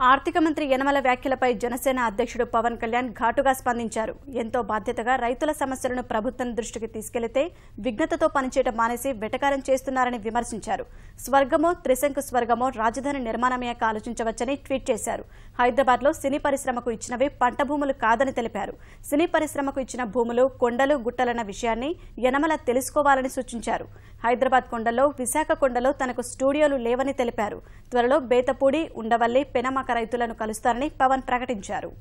ఆర్థిక మంత్రి యనమల వ్యాఖ్యలపై జనసేన అధ్యక్షుడు పవన్ కళ్యాణ్ ఘాటుగా స్పందించారు. ఎంతో బాధ్యతగా రైతుల సమస్యలను ప్రభుత్వం దృష్టికి తీసుకెళ్లితే విఘ్నతతో పనిచేయడం మానేసి వెటకారం చేస్తున్నారని విమర్శించారు. స్వర్గమో త్రిశంకు స్వర్గమో రాజధాని నిర్మాణమయ్యాక ఆలోచించవచ్చని ట్వీట్ చేశారు. హైదరాబాద్లో సినీ పరిశ్రమకు ఇచ్చినవి పంట భూములు కాదని తెలిపారు. సినీ పరిశ్రమకు ఇచ్చిన భూములు కొండలు గుట్టలన్న విషయాన్ని యనమల తెలుసుకోవాలని సూచించారు. హైదరాబాద్ కొండల్లో విశాఖ కొండలో తనకు స్టూడియోలు లేవని తెలిపారు. త్వరలో బేతపూడి ఉండవల్లి పెనమక రైతులను కలుస్తారని పవన్ ప్రకటించారు.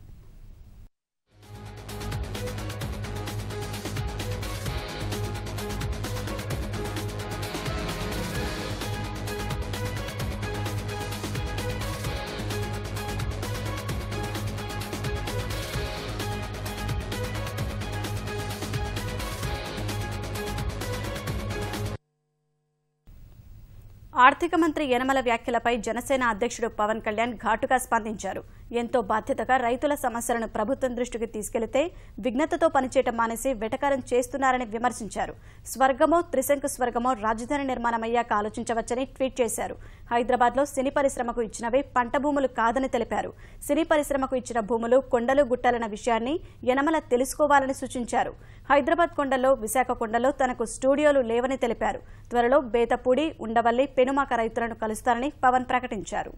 ఆర్థిక మంత్రి యనమల వ్యాఖ్యలపై జనసేన అధ్యక్షుడు పవన్ కళ్యాణ్ ఘాటుగా స్పందించారు. ఎంతో బాధ్యతగా రైతుల సమస్యలను ప్రభుత్వం దృష్టికి తీసుకెళ్లితే విఘ్నతతో పనిచేయడం మానేసి వెటకారం చేస్తున్నారని విమర్శించారు. స్వర్గమో త్రిశంకు స్వర్గమో రాజధాని నిర్మాణమయ్యాక ఆలోచించవచ్చని ట్వీట్ చేశారు. హైదరాబాద్లో సినీ పరిశ్రమకు ఇచ్చినవి పంట భూములు కాదని తెలిపారు. సినీ పరిశ్రమకు ఇచ్చిన భూములు కొండలు గుట్టాలన్న విషయాన్ని యనమల తెలుసుకోవాలని సూచించారు. హైదరాబాద్ కొండల్లో విశాఖ కొండలో తనకు స్టూడియోలు లేవని తెలిపారు. త్వరలో బేతపూడి ఉండవల్లి పెనుమాక రైతులను కలుస్తారని పవన్ ప్రకటించారు.